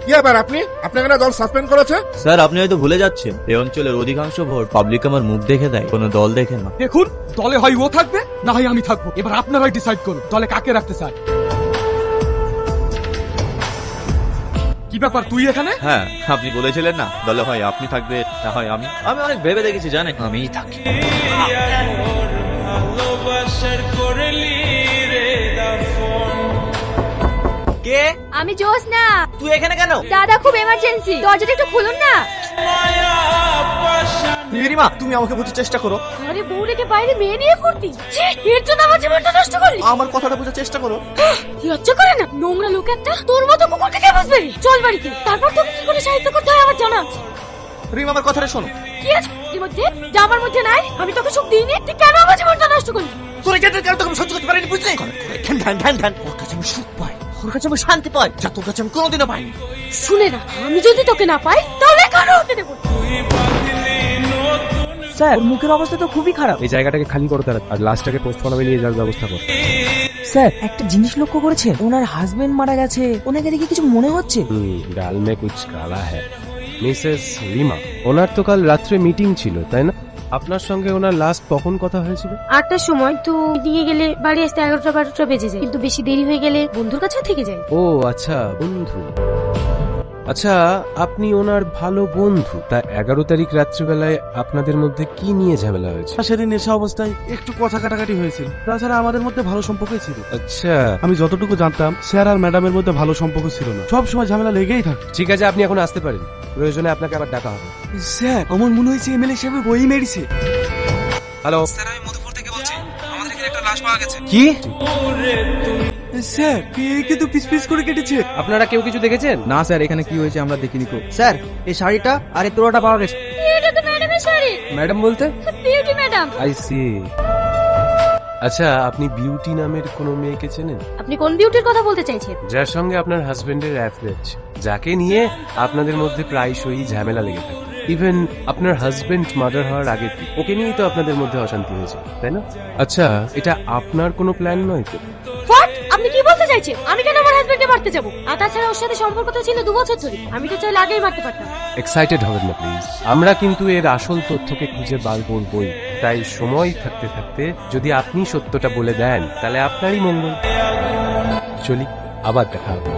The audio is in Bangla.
কি ব্যাপার আপনি আপনাকে না দল সাসপেন্ড করেছে? স্যার আপনি হয়তো ভুলে যাচ্ছেন এই অঞ্চলের অধিকাংশ ভোট পাবলিক আমার মুখ দেখে দেয়, কোনো দল দেখে না। দেখুন, দলে হয় ও থাকবে না হয় আমি থাকবো। এবার আপনারাই ডিসাইড করুন দলে কাকে রাখতে চান। কি ব্যাপার, তুই এখানে? হ্যাঁ, আপনি বলেছিলেন না দলে হয় আপনি থাকবে না হয় আমি। আমি অনেক ভেবে দেখেছি জানেন, আমিই থাকি। কে? আমি জোসনা। তুই এখানে কেন? দাদা খুব এমার্জেন্সি, দরজাটা একটু খুলুন না। রিমা, তুমি আমাকে বোঝার চেষ্টা করো। আরে বউ রেখে বাইরে মেয়ে নিয়ে ফুর্তি, ছি, এর জন্য আমার জীবনটা নষ্ট করলি। আমার কথাটা বোঝার চেষ্টা করো। লজ্জা করে না? নোংরা লোক একটা, তোর মতো কুকুরকে কে বুঝবে? চল বাড়িতে, তারপর তোকে কি করে সাহিত্য করতে হয় আমার জানা আছে। রিমা, আমার কথাটা শোনো। কি আছে এর মধ্যে যা আমার মধ্যে নাই? আমি তোকে সুখ দিইনি, তুই কেন আমার জীবনটা নষ্ট করলি? তোর কেন তোকে সহ্য করতে পারিনি বুঝলি? ধ্যান ধ্যান ধ্যান, ওর কাছে আমি সুখ পাই, ওর কাছে আমি শান্তি পাই, যা তোর কাছে আমি কোনোদিনও পাইনি। শুনে না, আমি যদি তোকে না পাই তাহলে কারো হতে দেবো। স্যার ওর মুখের অবস্থা তো খুবই খারাপ। এই জায়গাটাকে খালি করো তারা, আর লাস্টটাকে পোস্টমর্টমে নিয়ে যাওয়ার ব্যবস্থা কর। স্যার একটা জিনিস লক্ষ্য করেছেন, ওনার হাজবেন্ড মারা গেছে, ওনাকে দেখে কিছু মনে হচ্ছে? ডাল মে কুছ কালা হ্যায়। মিসেস রিমা, ওনার তো কাল রাত্রে মিটিং ছিল তাই না? আপনার সঙ্গে ওনার লাস্ট কখন কথা হয়েছিল? 8টার সময়, তো নিয়ে গেলে বাড়ি আসতে 11টা-12টা বেজে যায়, কিন্তু বেশি দেরি হয়ে গেলে বন্ধুর কাছে থেকে যায়। ও আচ্ছা, বন্ধু। আচ্ছা, আপনি ওনার ভালো বন্ধু, তা 11 তারিখ রাত্রিবেলায় আপনাদের মধ্যে কি নিয়ে ঝামেলা হয়েছে? সেদিন নেশা অবস্থায় একটু কথা কাটাকাটি হয়েছিল, তাছাড়া আমাদের মধ্যে ভালো সম্পর্কই ছিল। আচ্ছা আমি যতটুকু জানতাম স্যার আর ম্যাডামের মধ্যে ভালো সম্পর্ক ছিল না, সব সময় ঝামেলা লেগেই থাকে। ঠিক আছে, আপনি এখন আসতে পারেন, প্রয়োজনে আপনাকে আবার ডাকা হবে। স্যার আমার মনে হয়েছে এমএলএ সাহেব বই মেরেছে। হ্যালো স্যার আমি মধুপুর থেকে বলছি, আমাদের এখানে একটা লাশ পাওয়া গেছে। কি? স্যার কে তো পিস পিস করে কেটেছে। আপনারা কেউ কিছু দেখেছেন? না স্যার, এখানে কি হয়েছে আমরা দেখিনি। স্যার এই শাড়িটা আর এই তোড়াটা পাওয়া গেছে। এটা তো ম্যাডামের শাড়ি। ম্যাডাম বলতে? বিউটি ম্যাডাম। I see. আচ্ছা, আপনি বিউটি নামের কোনো মেয়েকে চেনেন? আপনি কোন বিউটির কথা বলতে চাইছেন? যার সঙ্গে আপনার হাজবেন্ডের অ্যাফেয়ার, যাকে নিয়ে আপনাদের মধ্যে প্রায়শই ঝামেলা লেগে থাকে। ইভেন আপনার হাজবেন্ড মার্ডার হওয়ার আগে ওকে নিয়েই তো আপনাদের মধ্যে অশান্তি হয়েছে তাই না? আচ্ছা, এটা আপনার কোনো প্ল্যান নয় তো? হোয়াট? আপনি কি বলতে চাইছেন? আমি কেন আমার হাজবেন্ডকে মারতে যাব? আর তাছাড়া ওর সাথে সম্পর্ক তো ছিল 2 বছর ধরে, আমি তো চাইলে আগেই মারতে পারতাম। এক্সাইটেড হবেন না প্লিজ, আমরা কিন্তু এর আসল তথ্যকে খুঁজে বার করবই। তাই সময় থাকতে থাকতে যদি আপনি সত্যটা বলে দেন তাহলে আপনারই মঙ্গল। চলি, আবার দেখা হবে।